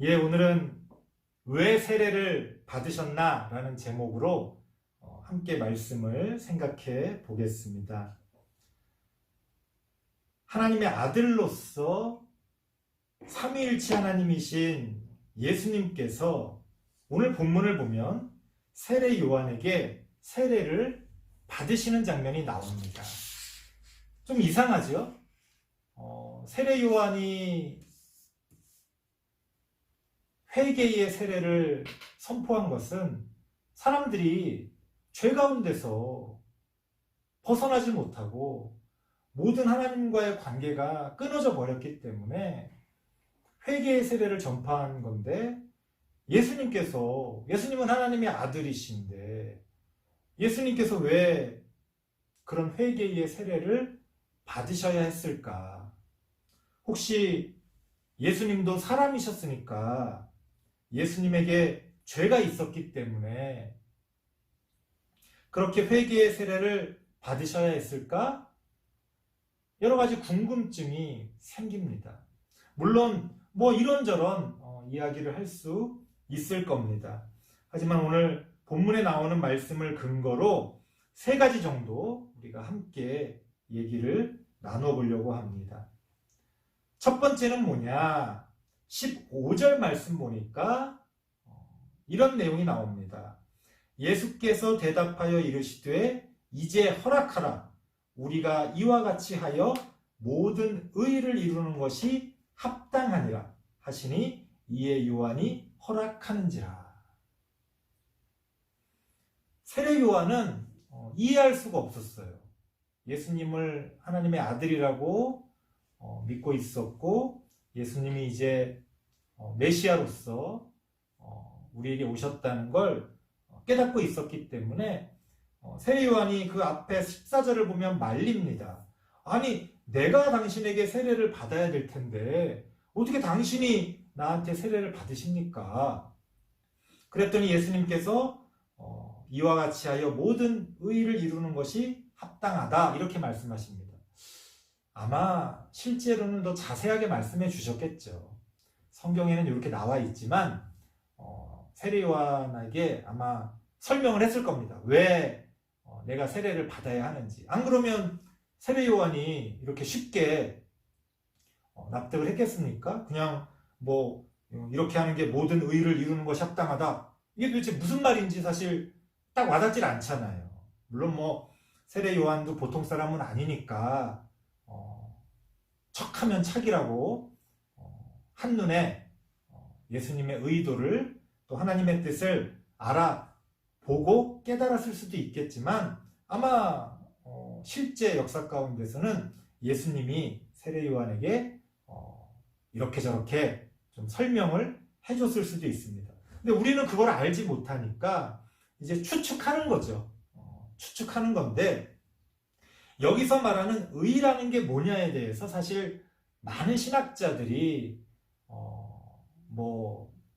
예, 오늘은 왜 세례를 받으셨나? 라는 제목으로 함께 말씀을 생각해 보겠습니다. 하나님의 아들로서 삼위일체 하나님이신 예수님께서 오늘 본문을 보면 세례 요한에게 세례를 받으시는 장면이 나옵니다. 좀 이상하죠? 세례 요한이 회개의 세례를 선포한 것은 사람들이 죄 가운데서 벗어나지 못하고 모든 하나님과의 관계가 끊어져 버렸기 때문에 회개의 세례를 전파한 건데, 예수님은 하나님의 아들이신데 예수님께서 왜 그런 회개의 세례를 받으셔야 했을까? 혹시 예수님도 사람이셨으니까 예수님에게 죄가 있었기 때문에 그렇게 회개의 세례를 받으셔야 했을까? 여러 가지 궁금증이 생깁니다. 물론 이런저런 이야기를 할 수 있을 겁니다. 하지만 오늘 본문에 나오는 말씀을 근거로 세 가지 정도 우리가 함께 얘기를 나눠보려고 합니다. 첫 번째는 뭐냐? 15절 말씀 보니까 이런 내용이 나옵니다. 예수께서 대답하여 이르시되 이제 허락하라. 우리가 이와 같이 하여 모든 의를 이루는 것이 합당하니라 하시니 이에 요한이 허락하는지라. 세례 요한은 이해할 수가 없었어요. 예수님을 하나님의 아들이라고 믿고 있었고, 예수님이 이제 메시아로서 우리에게 오셨다는 걸 깨닫고 있었기 때문에 세례 요한이 그 앞에 14절을 보면 말립니다. 아니, 내가 당신에게 세례를 받아야 될 텐데 어떻게 당신이 나한테 세례를 받으십니까? 그랬더니 예수님께서 이와 같이 하여 모든 의를 이루는 것이 합당하다, 이렇게 말씀하십니다. 아마 실제로는 더 자세하게 말씀해 주셨겠죠. 성경에는 이렇게 나와 있지만 세례 요한에게 아마 설명을 했을 겁니다. 왜 내가 세례를 받아야 하는지. 안 그러면 세례 요한이 이렇게 쉽게 납득을 했겠습니까? 그냥 이렇게 하는 게 모든 의를 이루는 것이 합당하다. 이게 도대체 무슨 말인지 사실 딱 와닿질 않잖아요. 물론 세례 요한도 보통 사람은 아니니까 척하면 착이라고 한눈에 예수님의 의도를 또 하나님의 뜻을 알아보고 깨달았을 수도 있겠지만, 아마 실제 역사 가운데서는 예수님이 세례 요한에게 이렇게 저렇게 좀 설명을 해줬을 수도 있습니다. 근데 우리는 그걸 알지 못하니까 이제 추측하는 거죠. 추측하는 건데, 여기서 말하는 의라는 게 뭐냐에 대해서 사실 많은 신학자들이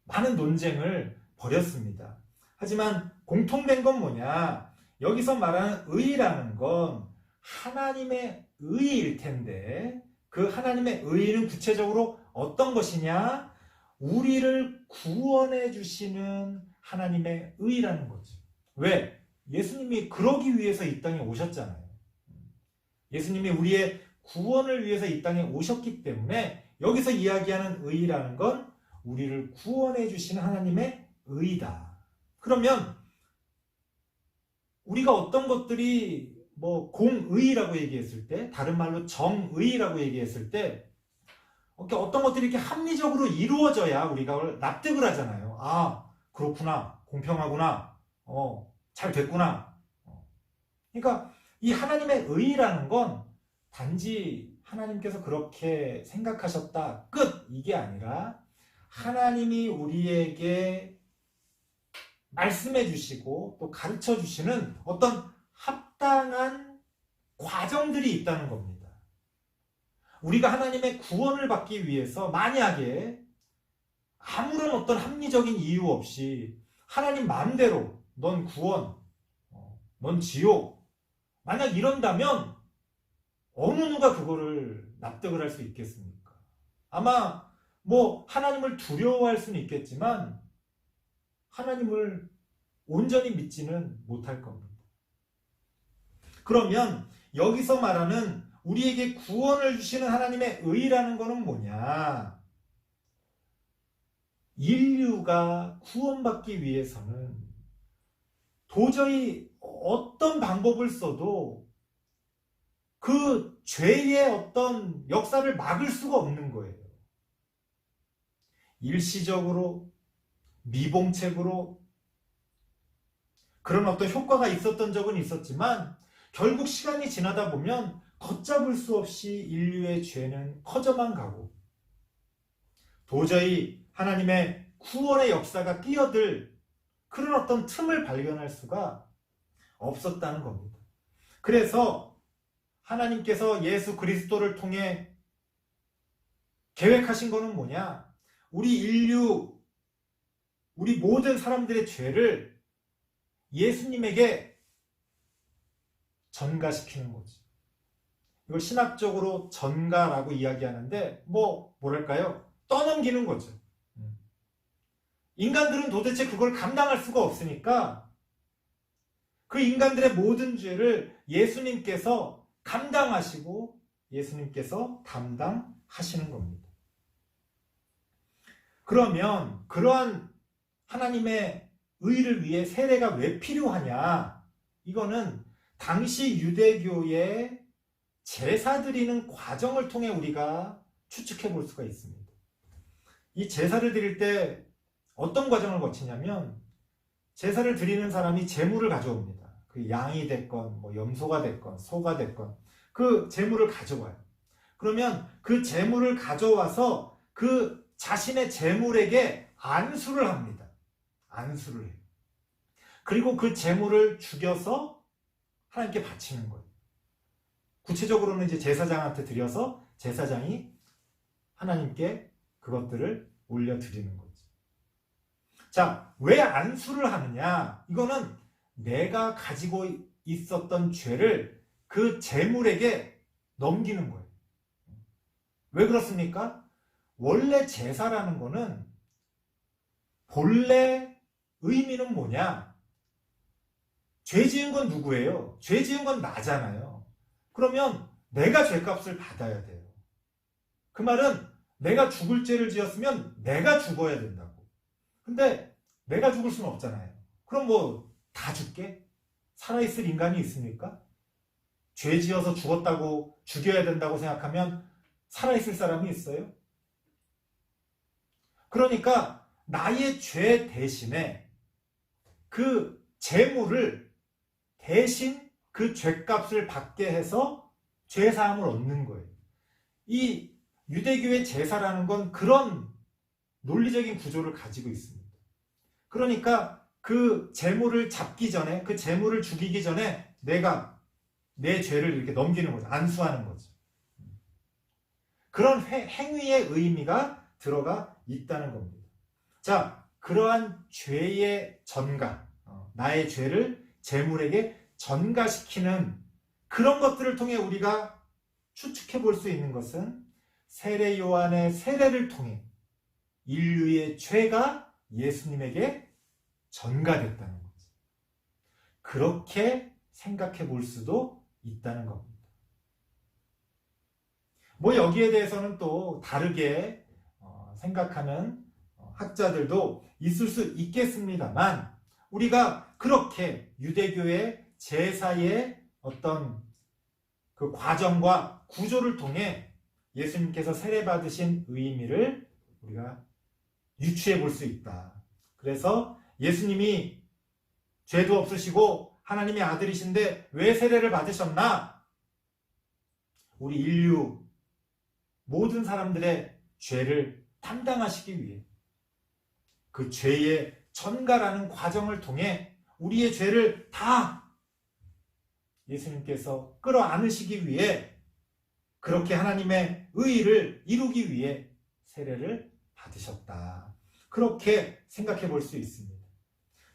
많은 논쟁을 벌였습니다. 하지만 공통된 건 뭐냐? 여기서 말하는 의라는 건 하나님의 의일 텐데, 그 하나님의 의는 구체적으로 어떤 것이냐? 우리를 구원해 주시는 하나님의 의라는 거죠. 왜? 예수님이 그러기 위해서 이 땅에 오셨잖아요. 예수님이 우리의 구원을 위해서 이 땅에 오셨기 때문에 여기서 이야기하는 의라는 건 우리를 구원해 주시는 하나님의 의다. 그러면 우리가 어떤 것들이 공의라고 얘기했을 때, 다른 말로 정의라고 얘기했을 때, 어떤 것들이 이렇게 합리적으로 이루어져야 우리가 납득을 하잖아요. 아, 그렇구나. 공평하구나. 잘 됐구나. 그러니까 이 하나님의 의라는 건 단지 하나님께서 그렇게 생각하셨다, 끝! 이게 아니라 하나님이 우리에게 말씀해 주시고 또 가르쳐 주시는 어떤 합당한 과정들이 있다는 겁니다. 우리가 하나님의 구원을 받기 위해서 만약에 아무런 어떤 합리적인 이유 없이 하나님 마음대로 넌 구원, 넌 지옥, 만약 이런다면 어느 누가 그거를 납득을 할 수 있겠습니까? 아마 뭐 하나님을 두려워할 수는 있겠지만 하나님을 온전히 믿지는 못할 겁니다. 그러면 여기서 말하는 우리에게 구원을 주시는 하나님의 의라는 것은 뭐냐? 인류가 구원받기 위해서는 도저히 어떤 방법을 써도 그 죄의 어떤 역사를 막을 수가 없는 거예요. 일시적으로, 미봉책으로 그런 어떤 효과가 있었던 적은 있었지만 결국 시간이 지나다 보면 걷잡을 수 없이 인류의 죄는 커져만 가고 도저히 하나님의 구원의 역사가 뛰어들 그런 어떤 틈을 발견할 수가 없었다는 겁니다. 그래서 하나님께서 예수 그리스도를 통해 계획하신 것은 뭐냐? 우리 인류, 우리 모든 사람들의 죄를 예수님에게 전가시키는 거지. 이걸 신학적으로 전가라고 이야기하는데 뭐랄까요? 떠넘기는 거죠. 인간들은 도대체 그걸 감당할 수가 없으니까 그 인간들의 모든 죄를 예수님께서 감당하시고 예수님께서 담당하시는 겁니다. 그러면 그러한 하나님의 의를 위해 세례가 왜 필요하냐? 이거는 당시 유대교의 제사 드리는 과정을 통해 우리가 추측해 볼 수가 있습니다. 이 제사를 드릴 때 어떤 과정을 거치냐면 제사를 드리는 사람이 제물을 가져옵니다. 그 양이 됐건 뭐 염소가 됐건 소가 됐건 그 제물을 가져와요. 그러면 그 제물을 가져와서 그 자신의 제물에게 안수를 합니다. 안수를 해요. 그리고 그 제물을 죽여서 하나님께 바치는 거예요. 구체적으로는 이제 제사장한테 드려서 제사장이 하나님께 그것들을 올려드리는 거죠. 자, 왜 안수를 하느냐? 이거는 내가 가지고 있었던 죄를 그 제물에게 넘기는 거예요. 왜 그렇습니까? 원래 제사라는 거는 본래 의미는 뭐냐? 죄 지은 건 누구예요? 죄 지은 건 나잖아요. 그러면 내가 죄값을 받아야 돼요. 그 말은 내가 죽을 죄를 지었으면 내가 죽어야 된다고. 근데 내가 죽을 수는 없잖아요. 그럼 뭐 다 죽게? 살아있을 인간이 있습니까? 죄 지어서 죽었다고 죽여야 된다고 생각하면 살아있을 사람이 있어요? 그러니까 나의 죄 대신에 그 재물을 대신 그 죄값을 받게 해서 죄사함을 얻는 거예요. 이 유대교의 제사라는 건 그런 논리적인 구조를 가지고 있습니다. 그러니까 그 재물을 잡기 전에, 그 재물을 죽이기 전에 내가 내 죄를 이렇게 넘기는 거죠. 안수하는 거죠. 그런 행위의 의미가 들어가 있다는 겁니다. 자, 그러한 죄의 전가, 나의 죄를 재물에게 전가시키는 그런 것들을 통해 우리가 추측해 볼 수 있는 것은 세례 요한의 세례를 통해 인류의 죄가 예수님에게 전가됐다는 거죠. 그렇게 생각해 볼 수도 있다는 겁니다. 뭐 여기에 대해서는 또 다르게 생각하는 학자들도 있을 수 있겠습니다만 우리가 그렇게 유대교의 제사의 어떤 그 과정과 구조를 통해 예수님께서 세례받으신 의미를 우리가 유추해 볼 수 있다. 그래서 예수님이 죄도 없으시고 하나님의 아들이신데 왜 세례를 받으셨나? 우리 인류 모든 사람들의 죄를 담당하시기 위해 그 죄의 전가라는 과정을 통해 우리의 죄를 다 예수님께서 끌어안으시기 위해 그렇게 하나님의 의의를 이루기 위해 세례를 받으셨다. 그렇게 생각해 볼 수 있습니다.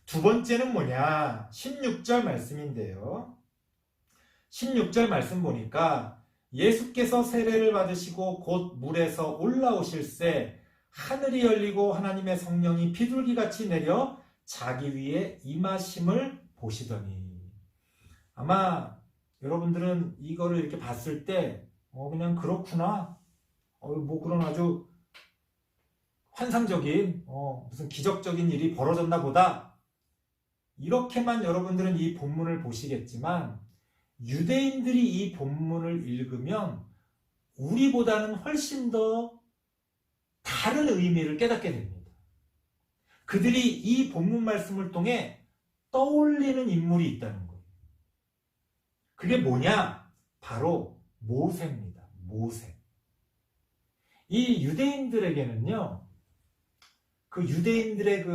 두 번째는 뭐냐? 16절 말씀인데요. 16절 말씀 보니까 예수께서 세례를 받으시고 곧 물에서 올라오실새 하늘이 열리고 하나님의 성령이 비둘기같이 내려 자기 위에 임하심을 보시더니. 아마 여러분들은 이거를 이렇게 봤을 때 그냥 그렇구나, 뭐 그런 아주 환상적인 무슨 기적적인 일이 벌어졌나 보다, 이렇게만 여러분들은 이 본문을 보시겠지만, 유대인들이 이 본문을 읽으면 우리보다는 훨씬 더 다른 의미를 깨닫게 됩니다. 그들이 이 본문 말씀을 통해 떠올리는 인물이 있다는 거예요. 그게 뭐냐? 바로 모세입니다. 모세. 이 유대인들에게는요, 그 유대인들의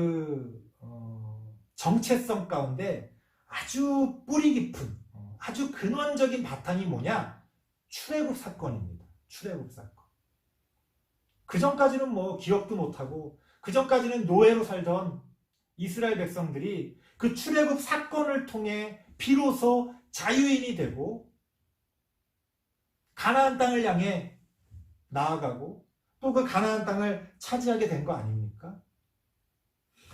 정체성 가운데 아주 뿌리 깊은, 아주 근원적인 바탕이 뭐냐? 출애굽 사건입니다. 출애굽 사건. 그 전까지는 뭐 기억도 못하고, 그 전까지는 노예로 살던 이스라엘 백성들이 그 출애굽 사건을 통해 비로소 자유인이 되고 가나안 땅을 향해 나아가고 또 그 가나안 땅을 차지하게 된 거 아닙니까?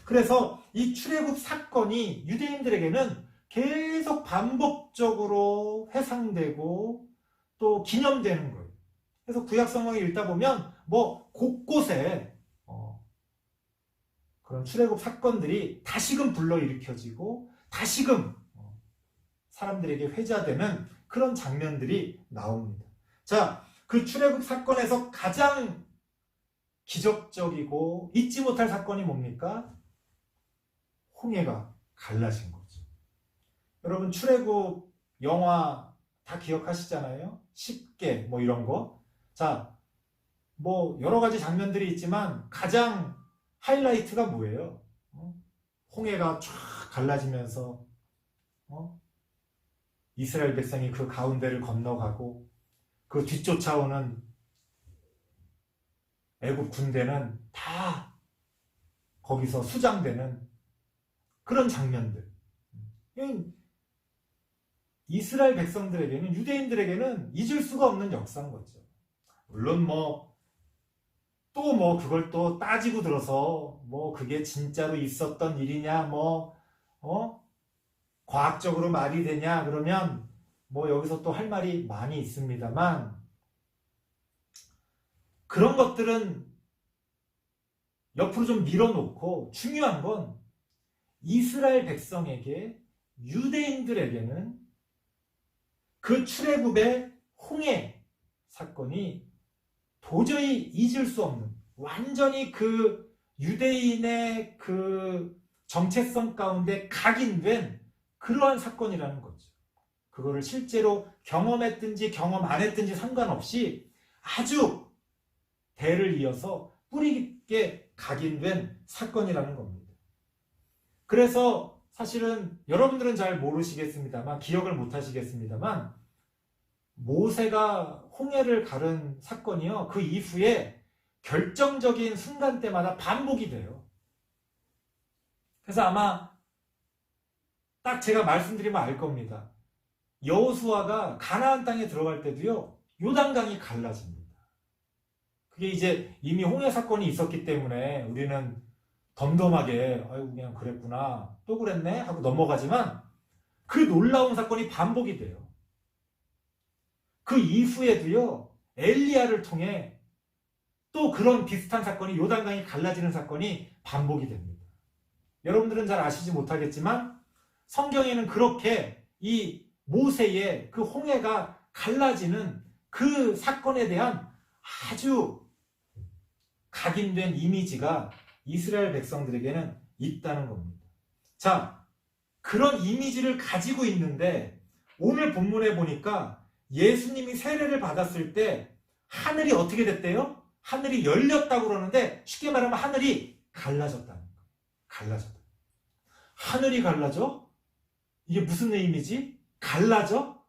그래서 이 출애굽 사건이 유대인들에게는 계속 반복적으로 회상되고 또 기념되는 거예요. 그래서 구약 성경을 읽다 보면 뭐 곳곳에 그런 출애굽 사건들이 다시금 불러일으켜지고 다시금 사람들에게 회자되는 그런 장면들이 나옵니다. 자, 그 출애굽 사건에서 가장 기적적이고 잊지 못할 사건이 뭡니까? 홍해가 갈라진 거죠. 여러분, 출애굽 영화 다 기억하시잖아요? 10개 뭐 이런 거. 자, 뭐 여러 가지 장면들이 있지만 가장 하이라이트가 뭐예요? 홍해가 쫙 갈라지면서 이스라엘 백성이 그 가운데를 건너가고 그 뒤쫓아오는 애굽 군대는 다 거기서 수장되는 그런 장면들. 이스라엘 백성들에게는, 유대인들에게는 잊을 수가 없는 역사인 거죠. 물론 그걸 또 따지고 들어서 그게 진짜로 있었던 일이냐, 과학적으로 말이 되냐, 그러면 여기서 또 할 말이 많이 있습니다만, 그런 것들은 옆으로 좀 밀어놓고 중요한 건 이스라엘 백성에게, 유대인들에게는 그 출애굽의 홍해 사건이 도저히 잊을 수 없는, 완전히 그 유대인의 그 정체성 가운데 각인된 그러한 사건이라는 거죠. 그거를 실제로 경험했든지 경험 안 했든지 상관없이 아주 대를 이어서 뿌리 깊게 각인된 사건이라는 겁니다. 그래서 사실은 여러분들은 잘 모르시겠습니다만, 기억을 못 하시겠습니다만, 모세가 홍해를 가른 사건이요, 그 이후에 결정적인 순간 때마다 반복이 돼요. 그래서 아마 딱 제가 말씀드리면 알 겁니다. 여호수아가 가나안 땅에 들어갈 때도요, 요단강이 갈라집니다. 그게 이제 이미 홍해 사건이 있었기 때문에 우리는 덤덤하게 아이고 그냥 그랬구나, 또 그랬네 하고 넘어가지만, 그 놀라운 사건이 반복이 돼요. 그 이후에도요, 엘리야를 통해 또 그런 비슷한 사건이, 요단강이 갈라지는 사건이 반복이 됩니다. 여러분들은 잘 아시지 못하겠지만 성경에는 그렇게 이 모세의 그 홍해가 갈라지는 그 사건에 대한 아주 각인된 이미지가 이스라엘 백성들에게는 있다는 겁니다. 자, 그런 이미지를 가지고 있는데 오늘 본문에 보니까 예수님이 세례를 받았을 때 하늘이 어떻게 됐대요? 하늘이 열렸다고 그러는데, 쉽게 말하면 하늘이 갈라졌다는 거예요. 갈라졌다. 하늘이 갈라져? 이게 무슨 의미지? 갈라져?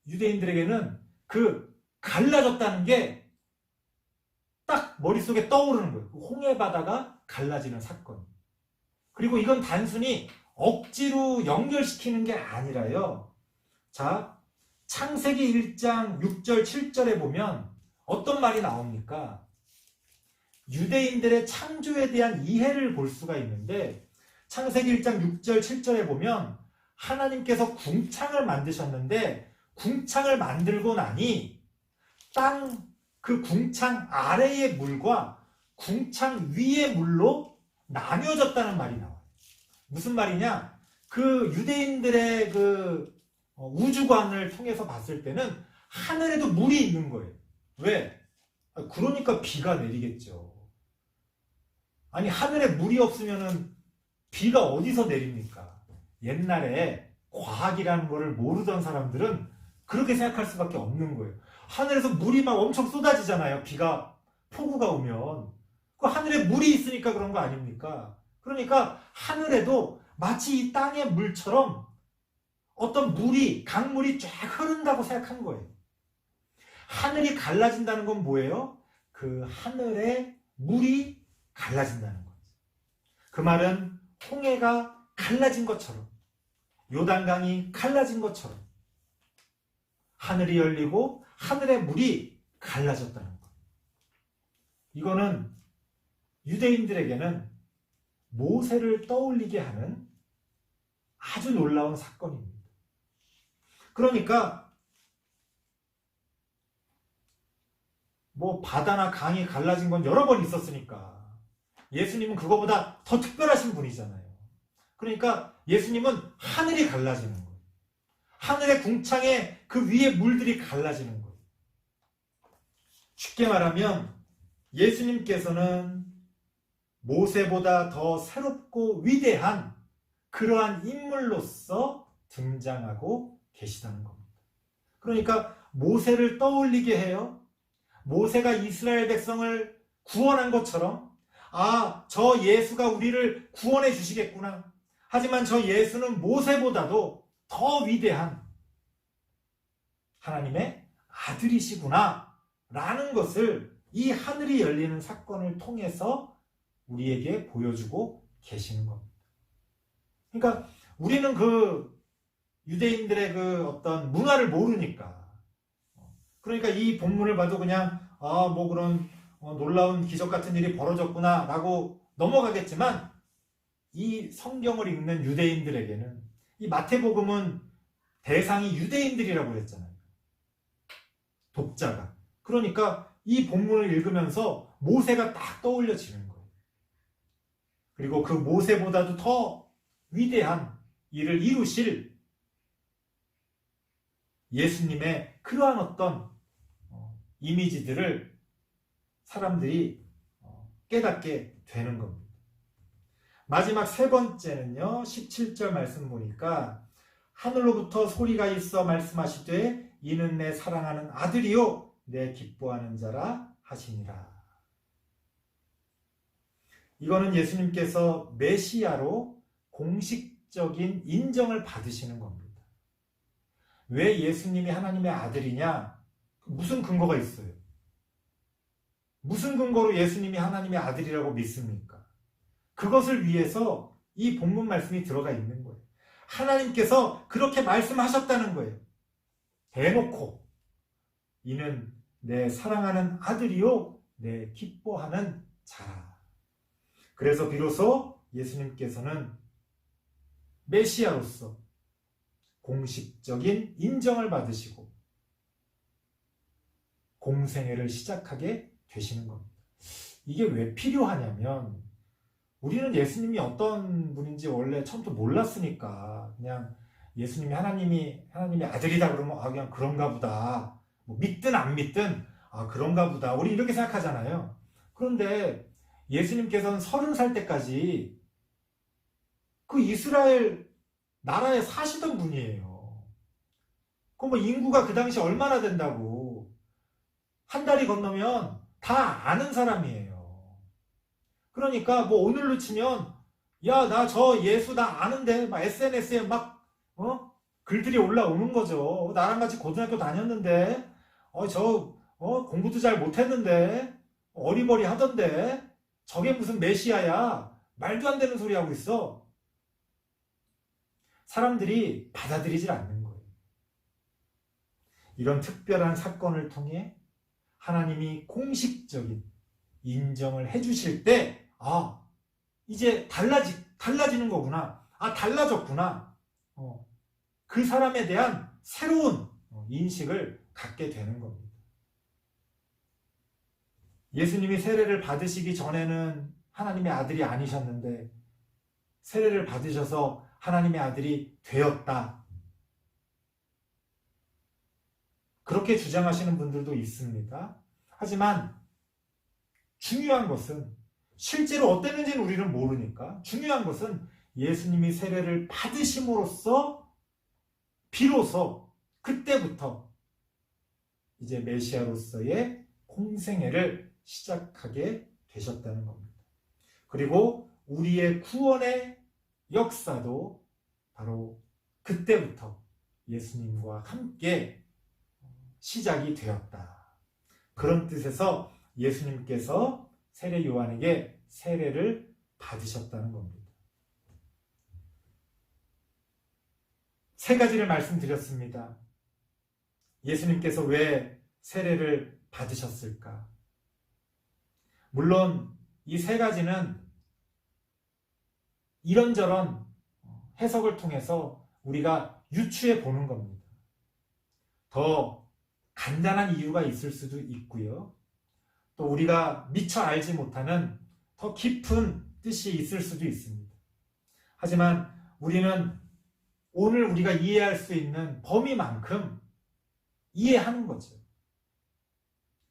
유대인들에게는 그 갈라졌다는 게 딱 머릿속에 떠오르는 거예요. 홍해 바다가 갈라지는 사건. 그리고 이건 단순히 억지로 연결시키는 게 아니라요. 자, 창세기 1장 6절 7절에 보면 어떤 말이 나옵니까? 유대인들의 창조에 대한 이해를 볼 수가 있는데 창세기 1장 6절 7절에 보면 하나님께서 궁창을 만드셨는데 궁창을 만들고 나니 땅 그 궁창 아래의 물과 궁창 위의 물로 나뉘어졌다는 말이 나와요. 무슨 말이냐? 그 유대인들의 그 우주관을 통해서 봤을 때는 하늘에도 물이 있는 거예요. 왜? 그러니까 비가 내리겠죠. 아니 하늘에 물이 없으면은 비가 어디서 내립니까? 옛날에 과학이라는 거를 모르던 사람들은 그렇게 생각할 수밖에 없는 거예요. 하늘에서 물이 막 엄청 쏟아지잖아요. 비가 폭우가 오면 그 하늘에 물이 있으니까 그런 거 아닙니까? 그러니까 하늘에도 마치 이 땅의 물처럼 어떤 물이 강물이 쫙 흐른다고 생각한 거예요. 하늘이 갈라진다는 건 뭐예요? 그 하늘에 물이 갈라진다는 거죠. 그 말은 홍해가 갈라진 것처럼 요단강이 갈라진 것처럼 하늘이 열리고 하늘의 물이 갈라졌다는 거예요. 이거는 유대인들에게는 모세를 떠올리게 하는 아주 놀라운 사건입니다. 그러니까 뭐 바다나 강이 갈라진 건 여러 번 있었으니까 예수님은 그거보다 더 특별하신 분이잖아요. 그러니까 예수님은 하늘이 갈라지는 거예요. 하늘의 궁창에 그 위에 물들이 갈라지는 거예요. 쉽게 말하면 예수님께서는 모세보다 더 새롭고 위대한 그러한 인물로서 등장하고 계시다는 겁니다. 그러니까 모세를 떠올리게 해요. 모세가 이스라엘 백성을 구원한 것처럼 저 예수가 우리를 구원해 주시겠구나. 하지만 저 예수는 모세보다도 더 위대한 하나님의 아들이시구나 라는 것을 이 하늘이 열리는 사건을 통해서 우리에게 보여주고 계시는 겁니다. 그러니까 우리는 그 유대인들의 그 어떤 문화를 모르니까 그러니까 이 본문을 봐도 그냥 뭐 그런 놀라운 기적 같은 일이 벌어졌구나 라고 넘어가겠지만 이 성경을 읽는 유대인들에게는 이 마태복음은 대상이 유대인들이라고 그랬잖아요. 독자가. 그러니까 이 본문을 읽으면서 모세가 딱 떠올려지는 거예요. 그리고 그 모세보다도 더 위대한 일을 이루실 예수님의 그러한 어떤 이미지들을 사람들이 깨닫게 되는 겁니다. 마지막 세 번째는요. 17절 말씀 보니까 하늘로부터 소리가 있어 말씀하시되 이는 내 사랑하는 아들이요 내 기뻐하는 자라 하시니라. 이거는 예수님께서 메시아로 공식적인 인정을 받으시는 겁니다. 왜 예수님이 하나님의 아들이냐? 무슨 근거가 있어요? 무슨 근거로 예수님이 하나님의 아들이라고 믿습니까? 그것을 위해서 이 본문 말씀이 들어가 있는 거예요. 하나님께서 그렇게 말씀하셨다는 거예요. 대놓고 이는 내 사랑하는 아들이요 내 기뻐하는 자라. 그래서 비로소 예수님께서는 메시아로서 공식적인 인정을 받으시고 공생애를 시작하게 되시는 겁니다. 이게 왜 필요하냐면 우리는 예수님이 어떤 분인지 원래 처음부터 몰랐으니까 그냥 예수님이 하나님의 아들이다 그러면 그냥 그런가 보다. 뭐 믿든 안 믿든 그런가 보다. 우리 이렇게 생각하잖아요. 그런데 예수님께서는 30살 때까지 그 이스라엘 나라에 사시던 분이에요. 그 뭐 인구가 그 당시 얼마나 된다고. 한 달이 건너면 다 아는 사람이에요. 그러니까 뭐 오늘로 치면 야, 나 저 예수 나 아는데 막 SNS에 막 글들이 올라오는 거죠. 나랑 같이 고등학교 다녔는데 공부도 잘 못했는데 어리버리 하던데 저게 무슨 메시아야. 말도 안 되는 소리 하고 있어. 사람들이 받아들이질 않는 거예요. 이런 특별한 사건을 통해 하나님이 공식적인 인정을 해주실 때, 이제 달라지는 거구나. 달라졌구나. 그 사람에 대한 새로운 인식을 갖게 되는 겁니다. 예수님이 세례를 받으시기 전에는 하나님의 아들이 아니셨는데 세례를 받으셔서 하나님의 아들이 되었다. 그렇게 주장하시는 분들도 있습니다. 하지만 중요한 것은 실제로 어땠는지는 우리는 모르니까 중요한 것은 예수님이 세례를 받으심으로써 비로소 그때부터 이제 메시아로서의 공생애를 시작하게 되셨다는 겁니다. 그리고 우리의 구원의 역사도 바로 그때부터 예수님과 함께 시작이 되었다. 그런 뜻에서 예수님께서 세례 요한에게 세례를 받으셨다는 겁니다. 세 가지를 말씀드렸습니다. 예수님께서 왜 세례를 받으셨을까? 물론 이 세 가지는 이런저런 해석을 통해서 우리가 유추해 보는 겁니다. 더 간단한 이유가 있을 수도 있고요. 또 우리가 미처 알지 못하는 더 깊은 뜻이 있을 수도 있습니다. 하지만 우리는 오늘 우리가 이해할 수 있는 범위만큼 이해하는 거죠.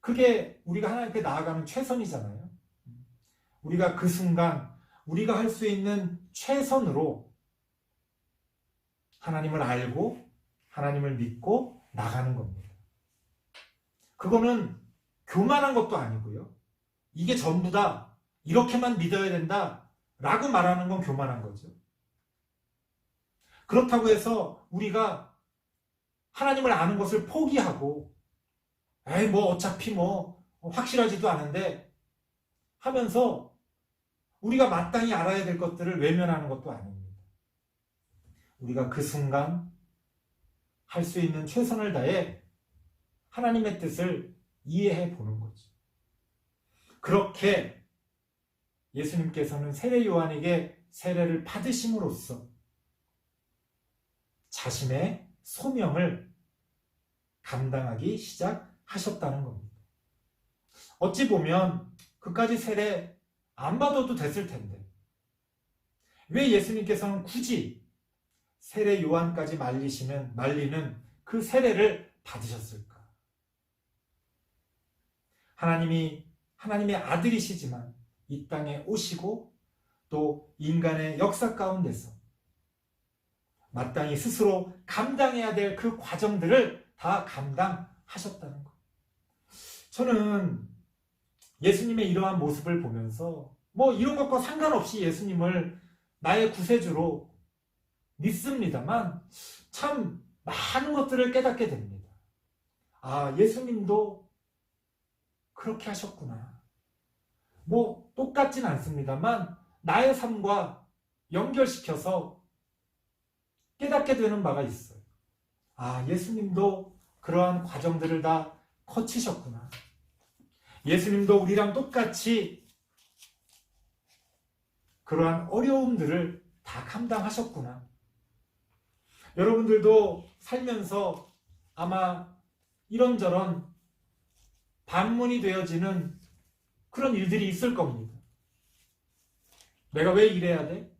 그게 우리가 하나님께 나아가는 최선이잖아요. 우리가 그 순간 우리가 할 수 있는 최선으로 하나님을 알고 하나님을 믿고 나가는 겁니다. 그거는 교만한 것도 아니고요. 이게 전부다, 이렇게만 믿어야 된다 라고 말하는 건 교만한 거죠. 그렇다고 해서 우리가 하나님을 아는 것을 포기하고 어차피 확실하지도 않은데 하면서 우리가 마땅히 알아야 될 것들을 외면하는 것도 아닙니다. 우리가 그 순간 할 수 있는 최선을 다해 하나님의 뜻을 이해해 보는 거죠. 그렇게 예수님께서는 세례 요한에게 세례를 받으심으로써 자신의 소명을 감당하기 시작하셨다는 겁니다. 어찌 보면 그까지 세례 안 받아도 됐을 텐데 왜 예수님께서는 굳이 세례 요한까지 말리는 그 세례를 받으셨을까? 하나님의 아들이시지만 이 땅에 오시고 또 인간의 역사 가운데서 마땅히 스스로 감당해야 될 그 과정들을 다 감당하셨다는 것. 저는 예수님의 이러한 모습을 보면서 이런 것과 상관없이 예수님을 나의 구세주로 믿습니다만 참 많은 것들을 깨닫게 됩니다. 예수님도 그렇게 하셨구나. 똑같진 않습니다만 나의 삶과 연결시켜서 깨닫게 되는 바가 있어요. 예수님도 그러한 과정들을 다 거치셨구나. 예수님도 우리랑 똑같이 그러한 어려움들을 다 감당하셨구나. 여러분들도 살면서 아마 이런저런 반문이 되어지는 그런 일들이 있을 겁니다. 내가 왜 이래야 돼?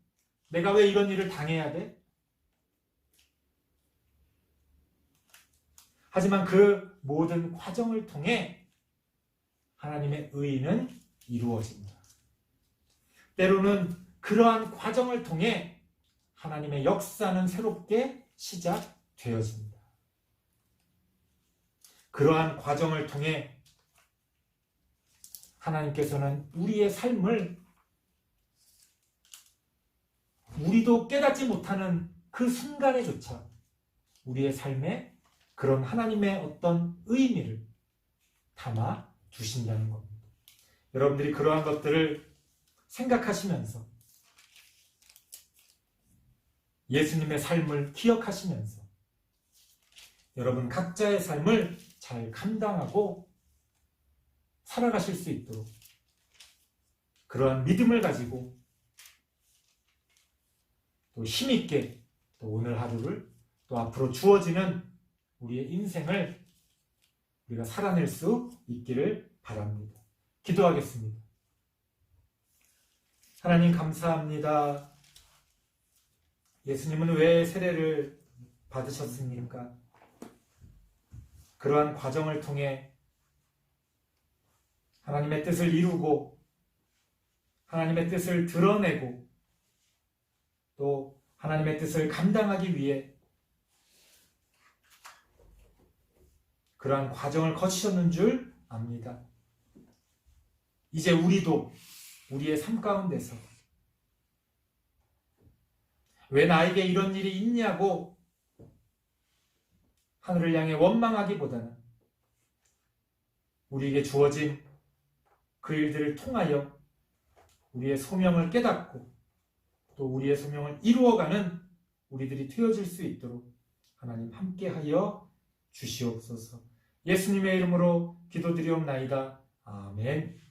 내가 왜 이런 일을 당해야 돼? 하지만 그 모든 과정을 통해 하나님의 의는 이루어집니다. 때로는 그러한 과정을 통해 하나님의 역사는 새롭게 시작되어집니다. 그러한 과정을 통해 하나님께서는 우리의 삶을 우리도 깨닫지 못하는 그 순간에조차 우리의 삶에 그런 하나님의 어떤 의미를 담아 두신다는 겁니다. 여러분들이 그러한 것들을 생각하시면서 예수님의 삶을 기억하시면서 여러분 각자의 삶을 잘 감당하고 살아가실 수 있도록 그러한 믿음을 가지고 또 힘있게 또 오늘 하루를 또 앞으로 주어지는 우리의 인생을 우리가 살아낼 수 있기를 바랍니다. 기도하겠습니다. 하나님 감사합니다. 예수님은 왜 세례를 받으셨습니까? 그러한 과정을 통해 하나님의 뜻을 이루고 하나님의 뜻을 드러내고 또 하나님의 뜻을 감당하기 위해 그러한 과정을 거치셨는 줄 압니다. 이제 우리도 우리의 삶 가운데서 왜 나에게 이런 일이 있냐고 하늘을 향해 원망하기보다는 우리에게 주어진 그 일들을 통하여 우리의 소명을 깨닫고 또 우리의 소명을 이루어가는 우리들이 되어질 수 있도록 하나님 함께하여 주시옵소서. 예수님의 이름으로 기도드리옵나이다. 아멘.